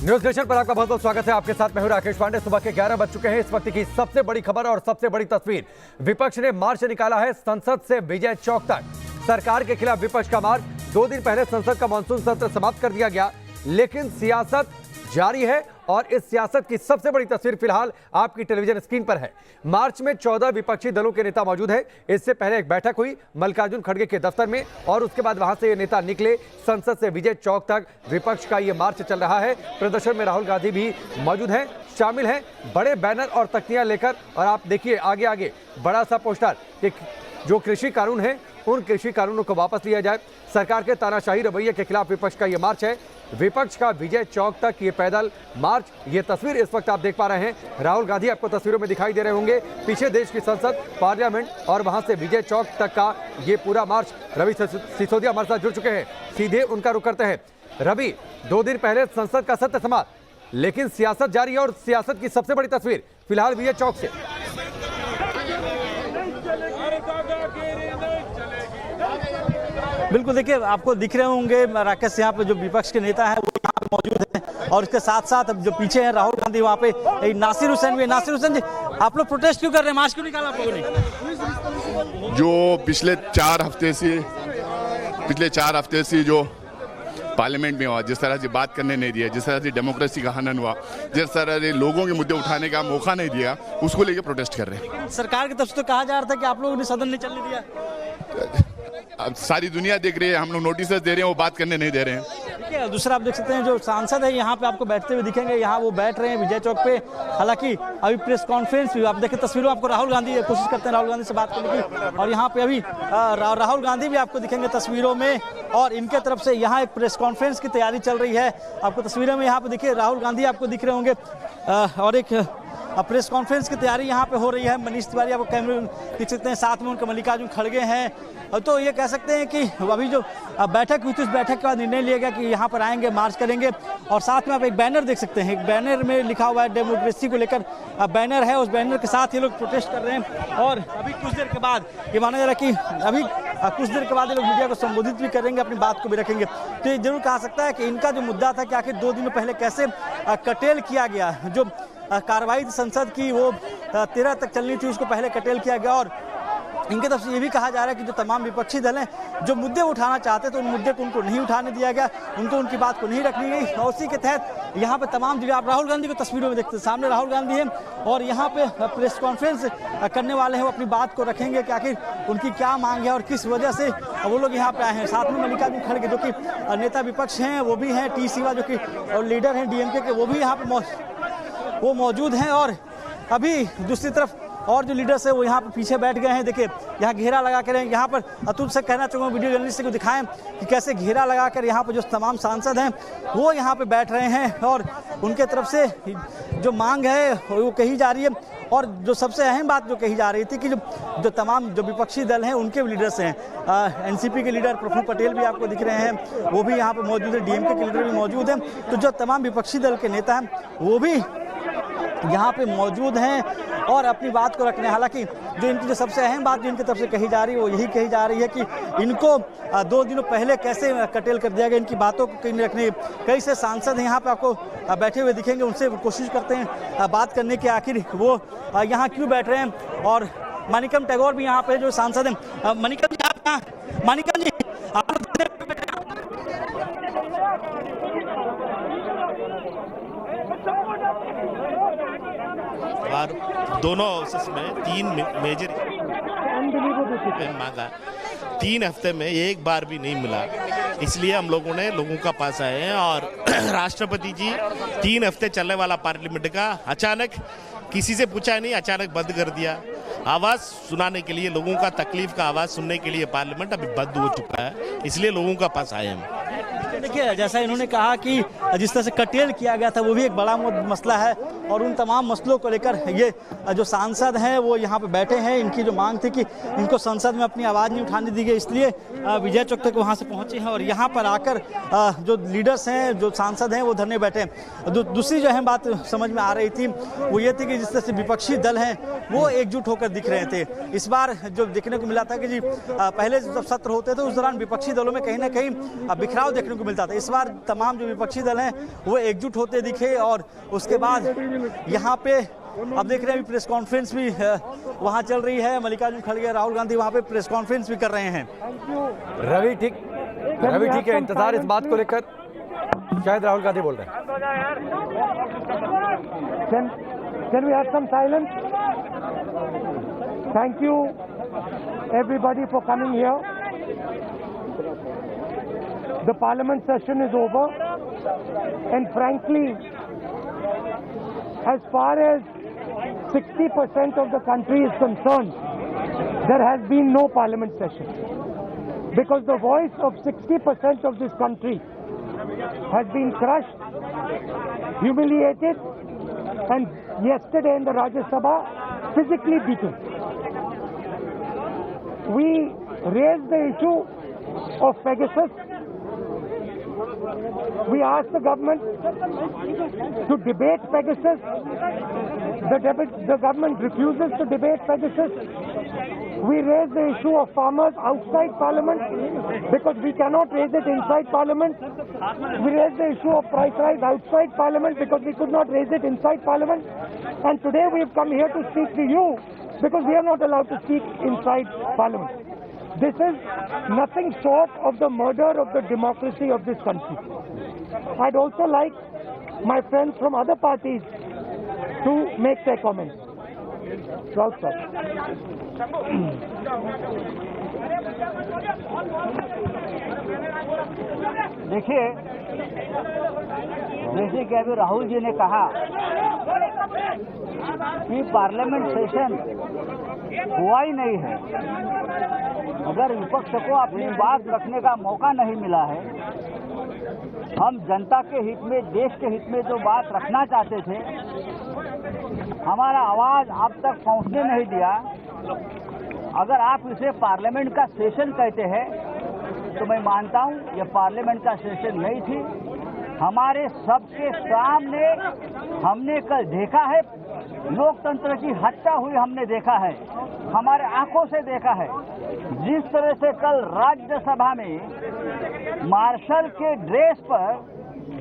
News nation पर आपका बहुत बहुत स्वागत है। आपके साथ मैं हूं राकेश पांडे। सुबह के 11 बज चुके हैं। इस वक्त की सबसे बड़ी खबर और सबसे बड़ी तस्वीर, विपक्ष ने मार्च निकाला है संसद से विजय चौक तक। सरकार के खिलाफ विपक्ष का मार्च। 2 दिन पहले संसद का मानसून सत्र समाप्त कर दिया गया, लेकिन सियासत जारी है और इस सियासत की सबसे बड़ी तस्वीर फिलहाल आपकी टेलीविजन स्क्रीन पर है। मार्च में 14 विपक्षी दलों के नेता मौजूद हैं। इससे पहले एक बैठक हुई मल्लिकार्जुन खड़गे के दफ्तर में और उसके बाद वहां से ये नेता निकले। संसद से विजय चौक तक विपक्ष का ये मार्च चल रहा है। प्रदर्शन में राहुल गांधी भी मौजूद हैं, शामिल हैं, बड़े बैनर और तख्तियां लेकर। और आप देखिए आगे आगे बड़ा सा पोस्टर कि जो कृषि कानून है उन कृषि कानूनों को वापस लिया जाए। सरकार के तानाशाही रवैये के खिलाफ विपक्ष का ये मार्च है। विपक्ष का विजय चौक तक ये पैदल मार्च। ये तस्वीर इस वक्त आप देख पा रहे हैं। राहुल गांधी आपको तस्वीरों में दिखाई दे रहे होंगे। पीछे देश की संसद, पार्लियामेंट और वहां से विजय चौक तक का ये पूरा मार्च। रवि सिसोदिया हमारे साथ जुड़ चुके हैं, सीधे उनका रुख करते हैं। रवि, 2 दिन पहले संसद का सत्र समाप्त, लेकिन सियासत जारी है और सियासत की सबसे बड़ी तस्वीर फिलहाल विजय चौक से। बिल्कुल, देखिए आपको दिख रहे होंगे राकेश, यहाँ पे जो विपक्ष के नेता हैं वो यहाँ पे मौजूद हैं और इसके साथ साथ जो पीछे हैं राहुल गांधी, वहाँ पे नासिर हुसैन भी। नासिर हुसैन जी, आप लोग प्रोटेस्ट क्यों कर रहे हैं? मार्च क्यों निकाला आप लोगों ने? जो पिछले 4 हफ्ते से जो पार्लियामेंट में हुआ, जिस तरह से बात करने नहीं दिया, जिस तरह से डेमोक्रेसी का हनन हुआ, जिस तरह से लोगों के मुद्दे उठाने का मौका नहीं दिया, उसको लेकर प्रोटेस्ट कर रहे हैं। सरकार की तरफ से तो कहा जा रहा था कि आप लोगों ने सदन नहीं चलने दिया। अब सारी दुनिया देख रही है, हम लोग नोटिस दे रहे हैं, वो बात करने नहीं दे रहे हैं। देखिए दूसरा आप देख सकते हैं जो सांसद है यहाँ पे आपको बैठते हुए दिखेंगे। यहाँ वो बैठ रहे हैं विजय चौक पे। हालांकि अभी प्रेस कॉन्फ्रेंस भी आप देखें तस्वीरों, आपको राहुल गांधी कोशिश करते हैं राहुल गांधी से बात करने की, और यहाँ पे अभी राहुल गांधी भी आपको दिखेंगे तस्वीरों में और इनके तरफ से यहाँ एक प्रेस कॉन्फ्रेंस की तैयारी चल रही है। आपको तस्वीरों में यहाँ पे देखिए राहुल गांधी आपको दिख रहे होंगे और एक प्रेस कॉन्फ्रेंस की तैयारी यहाँ पे हो रही है। मनीष तिवारी आपको कैमरे देख सकते हैं, साथ में उनके मल्लिकार्जुन खड़गे हैं। तो ये कह सकते हैं कि अभी जो बैठक हुई थी उस बैठक के बाद निर्णय लिया गया कि यहाँ पर आएंगे, मार्च करेंगे। और साथ में आप एक बैनर देख सकते हैं, एक बैनर में लिखा हुआ है डेमोक्रेसी को लेकर बैनर है। उस बैनर के साथ ये लोग प्रोटेस्ट कर रहे हैं और अभी कुछ देर के बाद ये माना जा रहा है कि अभी कुछ देर के बाद ये लोग मीडिया को संबोधित भी करेंगे, अपनी बात को भी रखेंगे। तो ये जरूर कहा सकता है कि इनका जो मुद्दा था कि आखिर 2 दिन पहले कैसे कटेल किया गया, जो कार्रवाई संसद की वो 13 तक चलनी थी, उसको पहले कटेल किया गया। और इनके तरफ से ये भी कहा जा रहा है कि जो तमाम विपक्षी दल हैं जो मुद्दे उठाना चाहते थे उन मुद्दे को उनको नहीं उठाने दिया गया, उनको उनकी बात को नहीं रखनी गई। और उसी के तहत यहाँ पे तमाम जगह आप राहुल गांधी को तस्वीरों में देखते हैं, सामने राहुल गांधी हैं और यहाँ पे प्रेस कॉन्फ्रेंस करने वाले हैं। वो अपनी बात को रखेंगे कि आखिर उनकी क्या मांग है और किस वजह से वो लोग यहाँ पे आए हैं। साथ में मल्लिकार्जुन खड़गे जो कि नेता विपक्ष हैं वो भी हैं, टी सिवा जो कि लीडर हैं डीएमके के, वो भी यहाँ पे वो मौजूद हैं। और अभी दूसरी तरफ और जो लीडर्स है वो यहाँ पर पीछे बैठ गए हैं। देखिए यहाँ घेरा लगा कर यहाँ पर अतुल से कहना चाहूँगा, वीडियो जर्नलिस्ट को दिखाएं कि कैसे घेरा लगाकर यहाँ पर जो तमाम सांसद हैं वो यहाँ पे बैठ रहे हैं और उनके तरफ से जो मांग है वो कही जा रही है। और जो सबसे अहम बात जो कही जा रही थी कि जो तमाम जो विपक्षी दल हैं उनके लीडर्स हैं, एनसीपी के लीडर प्रफुल्ल पटेल भी आपको दिख रहे हैं, वो भी यहाँ पर मौजूद है, डीएमके के लीडर भी मौजूद हैं। तो जो तमाम विपक्षी दल के नेता हैं वो भी यहाँ पे मौजूद हैं और अपनी बात को रखने। हालांकि जो इनकी जो सबसे अहम बात जो इनकी तरफ से कही जा रही है वो यही कही जा रही है कि इनको 2 दिनों पहले कैसे कटेल कर दिया गया, इनकी बातों को कहीं रखने। कई से सांसद हैं यहाँ पे आपको बैठे हुए दिखेंगे, उनसे कोशिश करते हैं बात करने की आखिर वो यहाँ क्यों बैठ रहे हैं। और मानिकम टैगोर भी यहाँ पे जो सांसद हैं, मानिकम जी आप मानिकम जी आप और दोनों हाउसेस में 3 मेजर मांगा, 3 हफ्ते में एक बार भी नहीं मिला। इसलिए हम लोगों ने लोगों का पास आए हैं और राष्ट्रपति जी 3 हफ्ते चलने वाला पार्लियामेंट का अचानक किसी से पूछा नहीं, अचानक बंद कर दिया। आवाज़ सुनाने के लिए, लोगों का तकलीफ का आवाज़ सुनने के लिए पार्लियामेंट अभी बंद हो चुका है, इसलिए लोगों का पास आए हम। देखिए जैसा इन्होंने कहा कि जिस तरह से कटेल किया गया था वो भी एक बड़ा मसला है और उन तमाम मसलों को लेकर ये जो सांसद हैं वो यहाँ पे बैठे हैं। इनकी जो मांग थी कि इनको संसद में अपनी आवाज़ नहीं उठाने दी गई, इसलिए विजय चौक तक वहाँ से पहुँचे हैं और यहाँ पर आकर जो लीडर्स हैं, जो सांसद हैं वो धरने बैठे हैं। दूसरी जो अहम बात समझ में आ रही थी वो ये थी कि जिस तरह से विपक्षी दल हैं वो एकजुट होकर दिख रहे थे। इस बार जो देखने को मिला था कि जी पहले जब सत्र होते थे उस दौरान विपक्षी दलों में कहीं ना कहीं बिखराव देखने को मिलता था। इस बार तमाम जो विपक्षी दल हैं वो एकजुट होते दिखे और उसके बाद यहाँ पे अब देख रहे हैं प्रेस कॉन्फ्रेंस भी वहाँ चल रही है। मल्लिकार्जुन खड़गे, राहुल गांधी वहाँ पे प्रेस कॉन्फ्रेंस भी कर रहे हैं। रवि ठीक है, इंतजार इस बात को लेकर शायद राहुल गांधी बोल रहे हैं। Can we have some silence? Thank you everybody for coming here. The parliament session is over and frankly, as far as 60% of the country is concerned, there has been no parliament session because the voice of 60% of this country has been crushed, humiliated, and yesterday in the Rajya Sabha physically beaten. We raised the issue of Pegasus. We asked the government to debate Pegasus. The government refuses to debate Pegasus. We raised the issue of farmers outside Parliament because we cannot raise it inside Parliament. We raised the issue of price rise outside Parliament because we could not raise it inside Parliament. And today we have come here to speak to you because we are not allowed to speak inside Parliament. This is nothing short of the murder of the democracy of this country. I'd also like my friends from other parties to make their comments. Raut sir. देखिए, जैसे कि अभी राहुल जी ने कहा कि parliament session हुआ ही नहीं है। अगर विपक्ष को अपनी बात रखने का मौका नहीं मिला है, हम जनता के हित में, देश के हित में जो बात रखना चाहते थे, हमारा आवाज आप तक पहुंचने नहीं दिया। अगर आप इसे पार्लियामेंट का सेशन कहते हैं तो मैं मानता हूं यह पार्लियामेंट का सेशन नहीं थी। हमारे सबके सामने हमने कल देखा है, लोकतंत्र की हत्या हुई हमने देखा है, हमारे आंखों से देखा है। जिस तरह से कल राज्यसभा में मार्शल के ड्रेस पर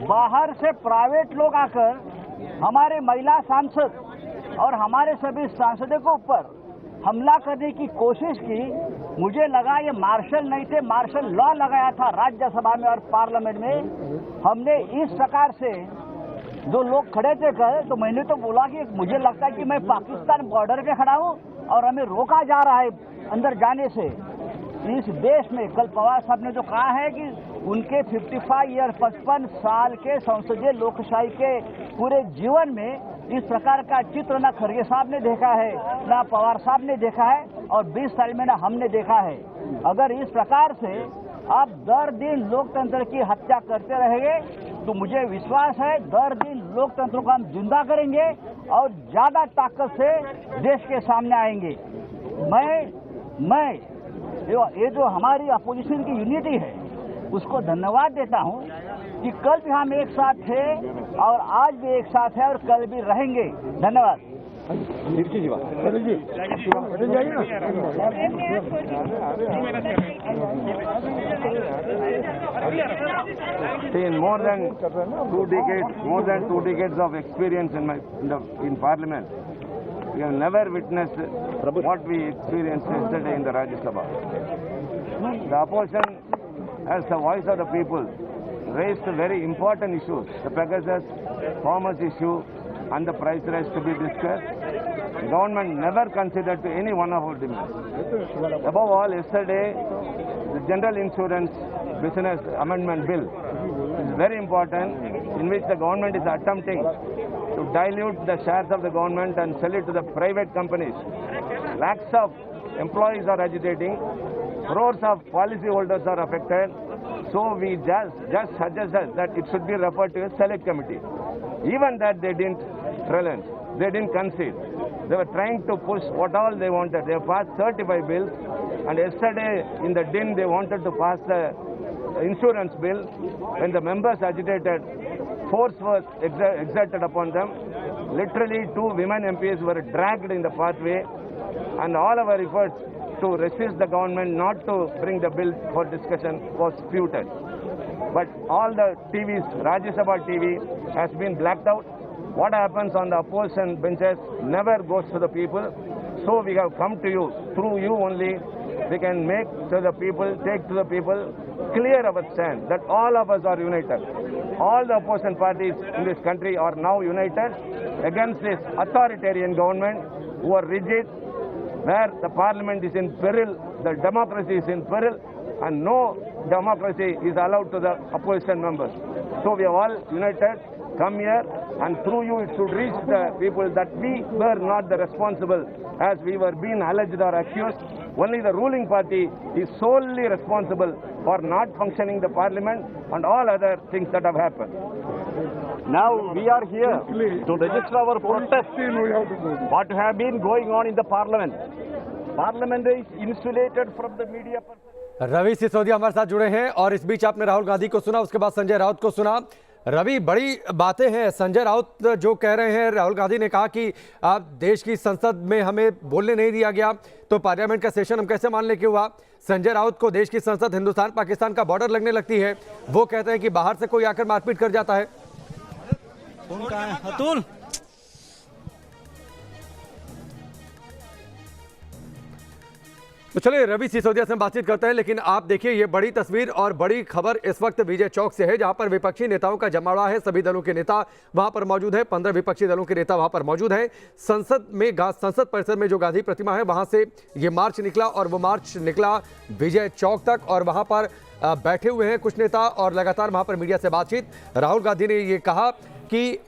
बाहर से प्राइवेट लोग आकर हमारे महिला सांसद और हमारे सभी सांसदों के ऊपर हमला करने की कोशिश की, मुझे लगा ये मार्शल नहीं थे, मार्शल लॉ लगाया था राज्यसभा में और पार्लियामेंट में। हमने इस प्रकार से जो लोग खड़े थे कल, तो मैंने तो बोला कि मुझे लगता है कि मैं पाकिस्तान बॉर्डर पे खड़ा हूं और हमें रोका जा रहा है अंदर जाने से। इस देश में कल पवार साहब ने जो कहा है कि उनके 55 साल के संसदीय लोकशाही के पूरे जीवन में इस प्रकार का चित्र ना खड़गे साहब ने देखा है, ना पवार साहब ने देखा है और 20 साल में ना हमने देखा है। अगर इस प्रकार से आप दर दिन लोकतंत्र की हत्या करते रहेंगे तो मुझे विश्वास है दर दिन लोकतंत्र को हम जिंदा करेंगे और ज्यादा ताकत से देश के सामने आएंगे। मैं ये जो हमारी अपोजिशन की यूनिटी है उसको धन्यवाद देता हूं कि कल भी हम एक साथ थे और आज भी एक साथ है और कल भी रहेंगे। धन्यवाद। See, in more than 2 decades of experience in Parliament, we have never witnessed what we experienced yesterday in the Rajya Sabha. The opposition, as the voice of the people, raised very important issues. The Pegasus, farmers issue, and the price rise to be discussed. The government never considered to any one of our demands. Above all, yesterday, the General Insurance Business Amendment Bill is very important, in which the government is attempting to dilute the shares of the government and sell it to the private companies. Lakhs of employees are agitating, crores of policy holders are affected. So we just suggested that it should be referred to a select committee. Even that they didn't relent, they didn't concede. They were trying to push what all they wanted. They passed 35 bills, and yesterday in the din they wanted to pass the insurance bill. When the members agitated, force was exerted upon them. Literally 2 women MPs were dragged in the pathway, and all our efforts to resist the government not to bring the bill for discussion was futile. but all the TVs, Rajya Sabha TV has been blacked out. What happens on the opposition benches never goes to the people. So we have come to you, through you only, we can make to the people, take to the people, clear our stand that all of us are united. All the opposition parties in this country are now united against this authoritarian government who are rigid, where the parliament is in peril, the democracy is in peril, and no democracy is allowed to the opposition members. So we are all united, come here, and through you it should reach the people that we were not the responsible as we were being alleged or accused. Only the ruling party is solely responsible for not functioning the parliament and all other things that have happened. Now we are here to register our protest. What have been going on in the parliament? Parliament is insulated from the media. Ravi Sisodia हमारे साथ जुड़े हैं और इस बीच आपने राहुल गांधी को सुना, उसके बाद संजय राउत को सुना। रवि, बड़ी बातें हैं। संजय राउत जो कह रहे हैं, राहुल गांधी ने कहा कि आप देश की संसद में हमें बोलने नहीं दिया गया, तो पार्लियामेंट का सेशन हम कैसे मान ले कि हुआ। संजय राउत को देश की संसद हिंदुस्तान पाकिस्तान का बॉर्डर लगने लगती है। वो कहते हैं कि बाहर से कोई आकर मारपीट कर जाता है। अतुल, तो चलिए रवि सिसोदिया से हम बातचीत करते हैं, लेकिन आप देखिए ये बड़ी तस्वीर और बड़ी खबर इस वक्त विजय चौक से है, जहां पर विपक्षी नेताओं का जमावड़ा है। सभी दलों के नेता वहां पर मौजूद है, 15 विपक्षी दलों के नेता वहां पर मौजूद हैं। संसद परिसर में जो गांधी प्रतिमा है वहां से ये मार्च निकला और वो मार्च निकला विजय चौक तक और वहां पर बैठे हुए हैं कुछ नेता और लगातार वहां पर मीडिया से बातचीत। राहुल गांधी ने ये कहा कि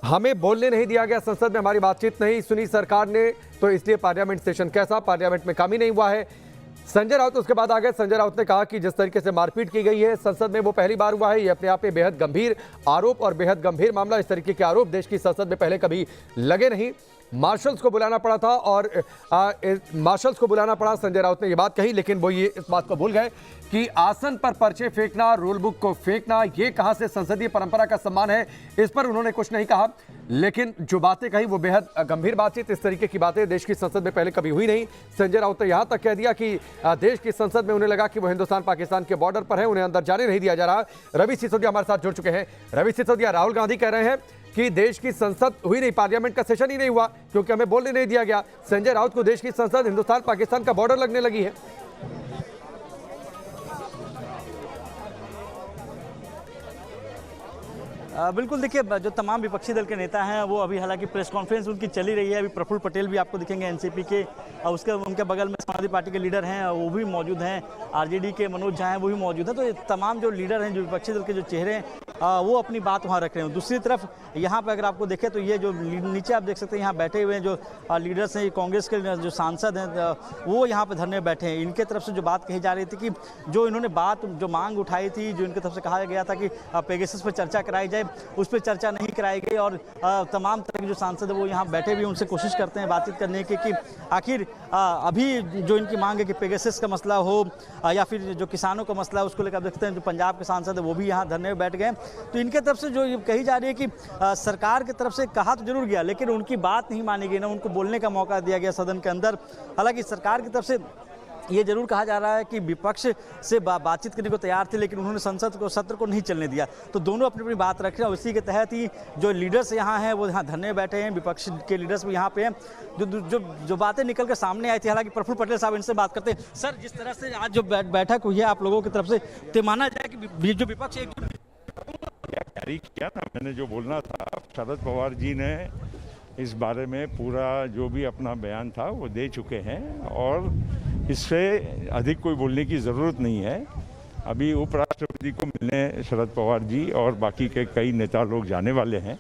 हमें बोलने नहीं दिया गया, संसद में हमारी बातचीत नहीं सुनी सरकार ने, तो इसलिए पार्लियामेंट सेशन कैसा, पार्लियामेंट में काम ही नहीं हुआ है। संजय राउत उसके बाद आ गए। संजय राउत ने कहा कि जिस तरीके से मारपीट की गई है संसद में वो पहली बार हुआ है। ये अपने आप में बेहद गंभीर आरोप और बेहद गंभीर मामला। इस तरीके के आरोप देश की संसद में पहले कभी लगे नहीं। मार्शल्स को बुलाना पड़ा था और मार्शल्स को बुलाना पड़ा। संजय राउत ने ये बात कही, लेकिन वो ये इस बात को भूल गए कि आसन पर पर्चे फेंकना, रूल बुक को फेंकना, ये कहां से संसदीय परंपरा का सम्मान है, इस पर उन्होंने कुछ नहीं कहा। लेकिन जो बातें कही वो बेहद गंभीर बातचीत। इस तरीके की बातें देश की संसद में पहले कभी हुई नहीं। संजय राउत ने यहां तक कह दिया कि देश की संसद में उन्हें लगा कि वो हिंदुस्तान पाकिस्तान के बॉर्डर पर है, उन्हें अंदर जाने नहीं दिया जा रहा। रवि सिसोदिया हमारे साथ जुड़ चुके हैं। रवि सिसोदिया, राहुल गांधी कह रहे हैं कि देश की संसद हुई नहीं, पार्लियामेंट का सेशन ही नहीं हुआ क्योंकि हमें बोलने नहीं दिया गया। संजय राउत को देश की संसद हिंदुस्तान पाकिस्तान का बॉर्डर लगने लगी है। बिल्कुल, देखिए जो तमाम विपक्षी दल के नेता हैं वो अभी, हालांकि प्रेस कॉन्फ्रेंस उनकी चली रही है। अभी प्रफुल्ल पटेल भी आपको दिखेंगे एनसीपी के, और उसके उनके बगल में समाजवादी पार्टी के लीडर हैं वो भी मौजूद हैं, आरजेडी के मनोज झा हैं वो भी मौजूद हैं। तो ये तमाम जो लीडर हैं, जो विपक्षी दल के जो चेहरे हैं वो अपनी बात वहाँ रख रहे हैं। दूसरी तरफ यहाँ पर अगर आपको देखें तो ये जो नीचे आप देख सकते हैं, यहाँ बैठे हुए हैं जो लीडर्स हैं, कांग्रेस के जो सांसद हैं वो यहाँ पर धरने बैठे हैं। इनके तरफ से जो बात कही जा रही थी कि जो इन्होंने बात जो मांग उठाई थी, जो इनकी तरफ से कहा गया था कि पेगासस पर चर्चा कराई जाए, उस पर चर्चा नहीं कराई गई। और तमाम तरह के जो सांसद है वो यहाँ बैठे भी उनसे कोशिश करते हैं बातचीत करने की कि आखिर अभी जो इनकी मांग है कि पेगासस का मसला हो या फिर जो किसानों का मसला है उसको लेकर देखते हैं। जो पंजाब के सांसद है वो भी यहाँ धरने में बैठ गए। तो इनके तरफ से जो ये कही जा रही है कि सरकार की तरफ से कहा तो जरूर गया, लेकिन उनकी बात नहीं मानी गई, ना उनको बोलने का मौका दिया गया सदन के अंदर। हालांकि सरकार की तरफ से ये जरूर कहा जा रहा है कि विपक्ष से बातचीत करने को तैयार थे, लेकिन उन्होंने संसद को सत्र को नहीं चलने दिया। तो दोनों अपनी अपनी बात रख रहे हैं और इसी के तहत ही जो लीडर्स यहाँ हैं वो यहाँ धरने बैठे हैं, विपक्ष के लीडर्स भी यहाँ पे हैं। जो बातें निकल कर सामने आई थी, हालांकि प्रफुल्ल पटेल साहब इनसे बात करते हैं। सर, जिस तरह से आज जो बैठक हुई है आप लोगों की तरफ से, तो माना जाए कि जो विपक्ष जारी किया था, मैंने जो बोलना था, शरद पवार जी ने इस बारे में पूरा जो भी अपना बयान था वो दे चुके हैं और इससे अधिक कोई बोलने की ज़रूरत नहीं है। अभी उपराष्ट्रपति को मिलने शरद पवार जी और बाकी के कई नेता लोग जाने वाले हैं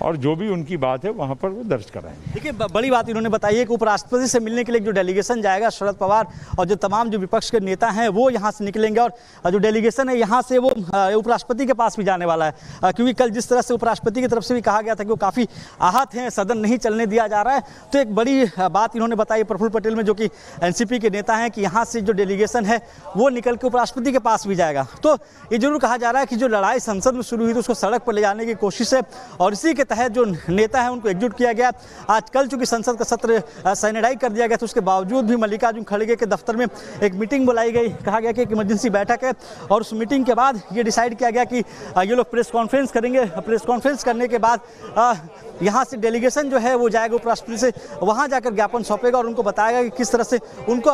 और जो भी उनकी बात है वहाँ पर वो दर्ज कराएंगे। देखिए, बड़ी बात इन्होंने बताई है कि उपराष्ट्रपति से मिलने के लिए जो डेलीगेशन जाएगा, शरद पवार और जो तमाम जो विपक्ष के नेता हैं वो यहाँ से निकलेंगे और जो डेलीगेशन है यहाँ से वो उपराष्ट्रपति के पास भी जाने वाला है। क्योंकि कल जिस तरह से उपराष्ट्रपति की तरफ से भी कहा गया था कि वो काफ़ी आहत हैं, सदन नहीं चलने दिया जा रहा है, तो एक बड़ी बात इन्होंने बताई प्रफुल्ल पटेल में, जो कि एनसीपी के नेता हैं, कि यहाँ से जो डेलीगेशन है वो निकल के उपराष्ट्रपति के पास भी जाएगा। तो ये जरूर कहा जा रहा है कि जो लड़ाई संसद में शुरू हुई थी उसको सड़क पर ले जाने की कोशिश है और इसी के तहत जो नेता है उनको एकजुट किया गया। आज कल चूंकि संसद का सत्र सैनिटाइज कर दिया गया, तो उसके बावजूद भी मल्लिकार्जुन खड़गे के दफ्तर में एक मीटिंग बुलाई गई। कहा गया कि एक इमरजेंसी बैठक है और उस मीटिंग के बाद ये डिसाइड किया गया कि ये लोग प्रेस कॉन्फ्रेंस करेंगे। प्रेस कॉन्फ्रेंस करने के बाद यहाँ से डेलीगेशन जो है वो जाएगा उपराष्ट्रपति से, वहाँ जाकर ज्ञापन सौंपेगा और उनको बताएगा कि किस तरह से उनको